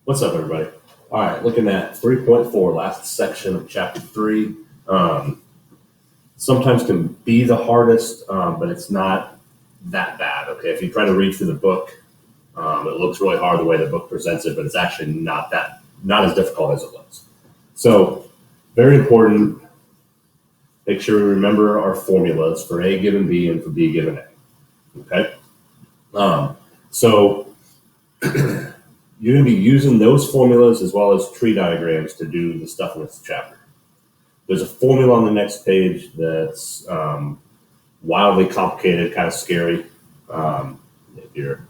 What's up, everybody? All right, looking at 3.4, last section of chapter 3. Sometimes can be the hardest, but it's not that bad, okay? If you try to read through the book, it looks really hard the way the book presents it, but it's actually not as difficult as it looks. So, very important, make sure we remember our formulas for A given B and for B given A, okay? So, you're going to be using those formulas as well as tree diagrams to do the stuff in this chapter. There's a formula on the next page that's wildly complicated, kind of scary. If you're,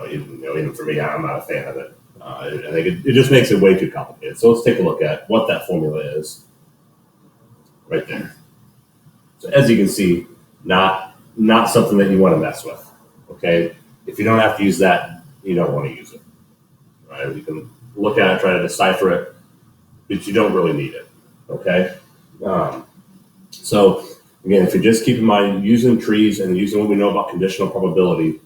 even for me, I'm not a fan of it. I think it just makes it way too complicated. So let's take a look at what that formula is right there. So as you can see, not something that you want to mess with. Okay, if you don't have to use that, you don't want to use it. Right? You can look at it, try to decipher it, but you don't really need it. Okay. So again, if you just keep in mind using trees and using what we know about conditional probability,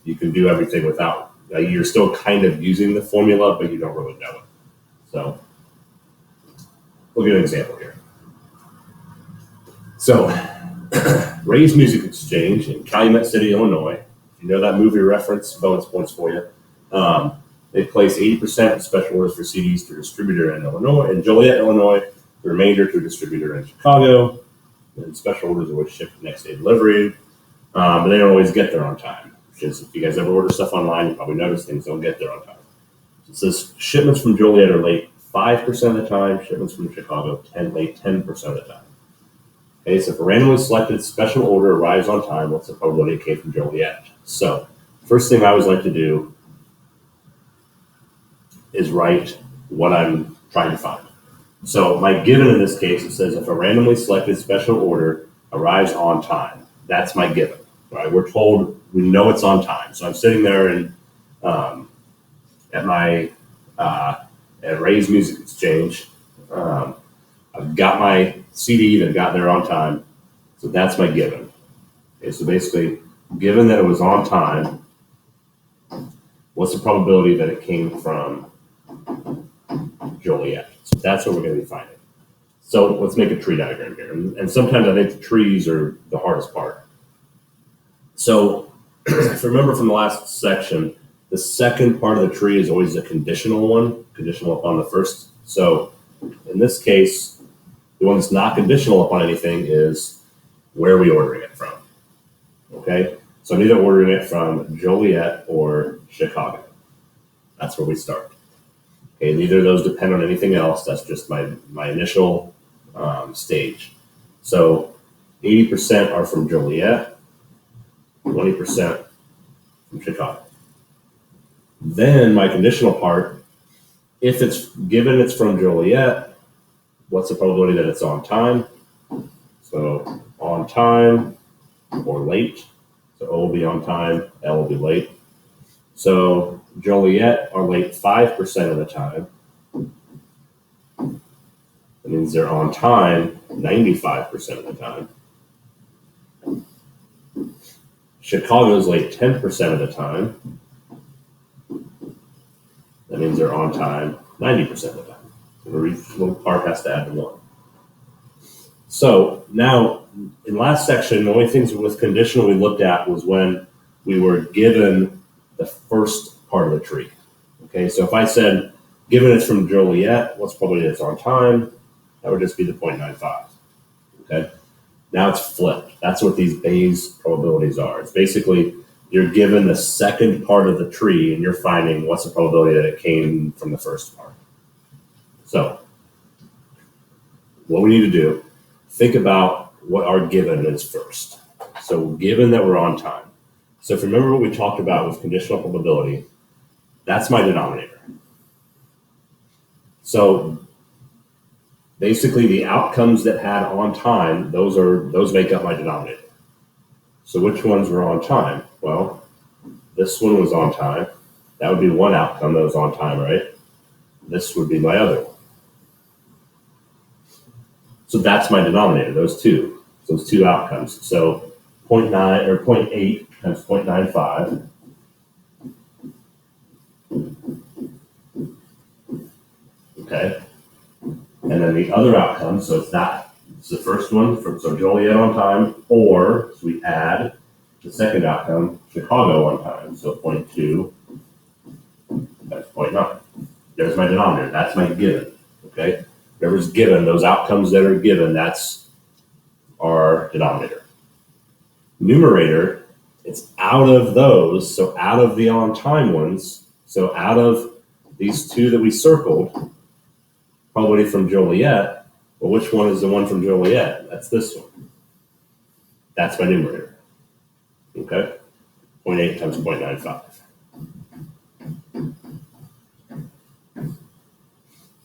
you can do everything without. You're still kind of using the formula, but you don't really know it. So we'll get an example here. So Ray's Music Exchange in Calumet City, Illinois. If you know that movie reference, bonus points for you. They place 80% of special orders for CDs to a distributor in Illinois, in Joliet, Illinois, the remainder to a distributor in Chicago. And special orders are always shipped next day delivery, but they don't always get there on time. Which is, if you guys ever order stuff online, you probably notice things don't get there on time. So it says shipments from Joliet are late 5% of the time, shipments from Chicago late 10% of the time. Okay, so if a randomly selected special order arrives on time, what's the probability it came from Joliet? So first thing I always like to do is write what I'm trying to find. So my given in this case, it says if a randomly selected special order arrives on time, that's my given. Right? We're told we know it's on time. So I'm sitting there and at Ray's Music Exchange. I've got my CD that got there on time. So that's my given. Okay, so basically, given that it was on time, what's the probability that it came from Joliet? So that's what we're going to be finding. So let's make a tree diagram here. And sometimes I think the trees are the hardest part. So if you remember from the last section, the second part of the tree is always a conditional one, conditional upon the first. So in this case, the one that's not conditional upon anything is where are we ordering it from? Okay, so I'm either ordering it from Joliet or Chicago. That's where we start. Okay, neither of those depend on anything else. That's just my initial stage. So 80% are from Joliet, 20% from Chicago. Then my conditional part, if it's given it's from Joliet, what's the probability that it's on time? So on time or late. So O will be on time, L will be late. So Joliet are late 5% of the time. That means they're on time 95% of the time. Chicago's late 10% of the time. That means they're on time 90% of the time. So each little part has to add to 1. So now, in last section, the only things with conditional we looked at was when we were given the first part of the tree. Okay, so if I said, given it's from Joliet, what's probably it's on time? That would just be the 0.95. Okay, now it's flipped. That's what these Bayes probabilities are. It's basically you're given the second part of the tree and you're finding what's the probability that it came from the first part. So what we need to do, think about what our given is first. So given that we're on time. So if you remember what we talked about with conditional probability, that's my denominator. So basically the outcomes that had on time, those make up my denominator. So which ones were on time? Well, this one was on time. That would be one outcome that was on time, right? This would be my other one. So that's my denominator, those two outcomes. So 0.9 or 0.8 times 0.95 then the other outcome, so it's the first one, so Joliet on time, or so we add the second outcome, Chicago on time, so 0.2, that's 0.9. There's my denominator, that's my given, okay? Whatever's given, those outcomes that are given, that's our denominator. Numerator, it's out of those, so out of the on time ones, so out of these two that we circled, probability from Joliet, well, which one is the one from Joliet? That's this one. That's my numerator, okay? 0.8 times 0.95.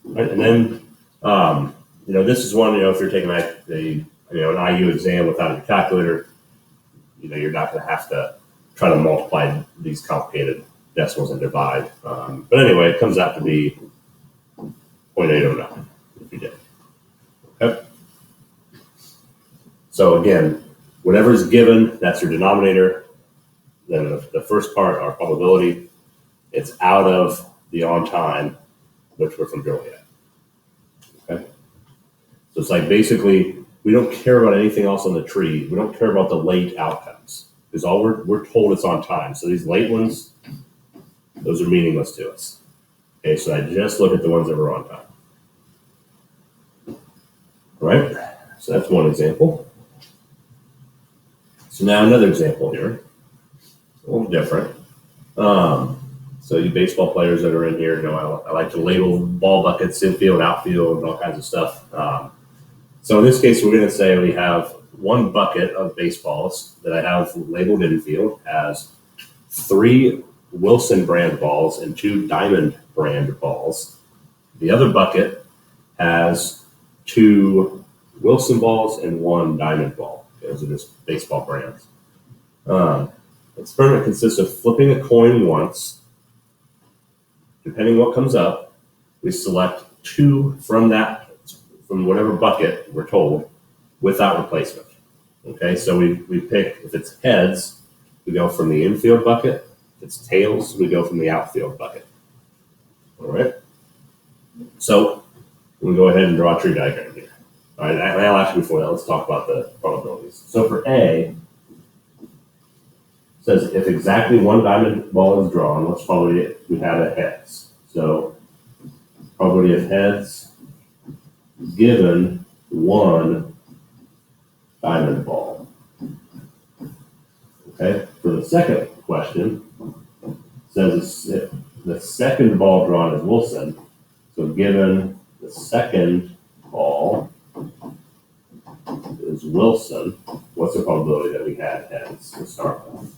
Right, and then, this is one, if you're taking an IU exam without a calculator, you're not going to have to try to multiply these complicated decimals and divide. But anyway, it comes out to be 0.809 if you did. Okay. So again, whatever's given, that's your denominator. Then the first part, our probability, it's out of the on time, which we're from Joliet. Okay. So it's like basically, we don't care about anything else on the tree. We don't care about the late outcomes because all we're told it's on time. So these late ones, those are meaningless to us. Okay, so I just look at the ones that were on time. All right, so that's one example. So now another example here, a little different. So you baseball players that are in here, I like to label ball buckets, infield, outfield, and all kinds of stuff. So in this case, we're going to say we have one bucket of baseballs that I have labeled infield as 3 Wilson brand balls and 2 Diamond brand balls. The other bucket has 2 Wilson balls and 1 Diamond ball. Those are just baseball brands. Experiment consists of flipping a coin once. Depending what comes up, we select 2 from whatever bucket we're told without replacement. Okay, so we pick, if it's heads, we go from the infield bucket. If it's tails, we go from the outfield bucket. All right, so we'll go ahead and draw a tree diagram here. All right, I'll ask you before that, let's talk about the probabilities. So for A, it says if exactly 1 diamond ball is drawn, what's probability we have a heads? So probability of heads given 1 diamond ball. Okay, for the second question, it says if the second ball drawn is Wilson, so given the second ball is Wilson, what's the probability that we had heads to start with?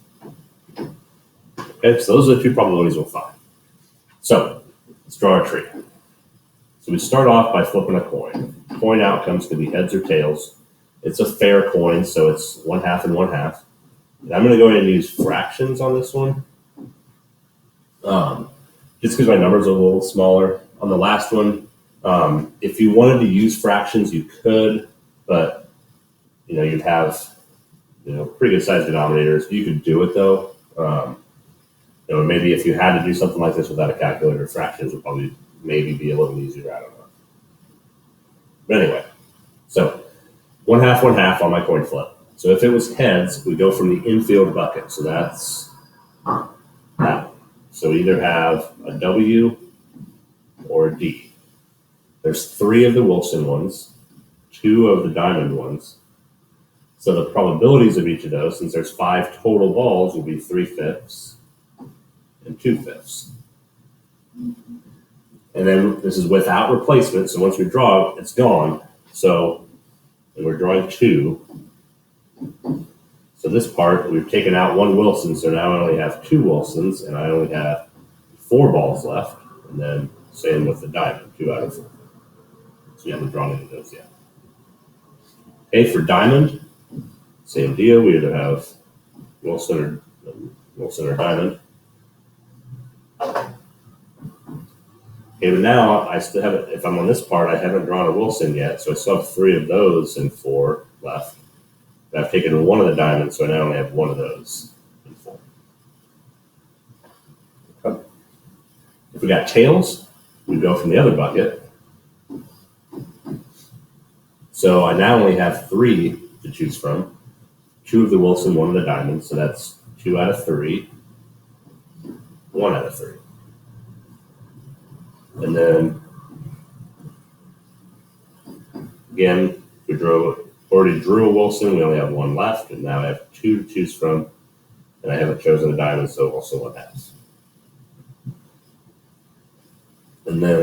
Okay, so those are the 2 probabilities we'll find. So let's draw our tree. So we start off by flipping a coin. Coin outcomes can be heads or tails. It's a fair coin, so it's 1/2 and 1/2. And I'm going to go ahead and use fractions on this one. Just because my numbers are a little smaller. On the last one, if you wanted to use fractions, you could, but you'd have pretty good sized denominators. You could do it though. Maybe if you had to do something like this without a calculator, fractions would probably maybe be a little easier. I don't know. But anyway, so 1/2, 1/2 on my coin flip. So if it was heads, we go from the infield bucket. So that's that. So we either have a W or a D. There's 3 of the Wilson ones, 2 of the Diamond ones. So the probabilities of each of those, since there's 5 total balls, will be 3/5 and 2/5. And then this is without replacement. So once we draw, it's gone. So and we're drawing 2. So this part, we've taken out 1 Wilson. So now I only have 2 Wilsons and I only have 4 balls left. And then same with the Diamond, 2 out of 4. So we haven't drawn any of those yet. Okay, for Diamond, same deal. We either have Wilson or Diamond. Okay, but now I still haven't, if I'm on this part, I haven't drawn a Wilson yet, so I still have 3 of those and 4 left. But I've taken 1 of the Diamonds, so I now only have 1 of those and 4. Okay. If we got tails, we go from the other bucket. So I now only have 3 to choose from. 2 of the Wilson, 1 of the diamond. So that's 2 out of 3, 1 out of 3. And then again, we already drew a Wilson. We only have 1 left, and now I have 2 to choose from. And I haven't chosen a diamond, so also 1 has. And then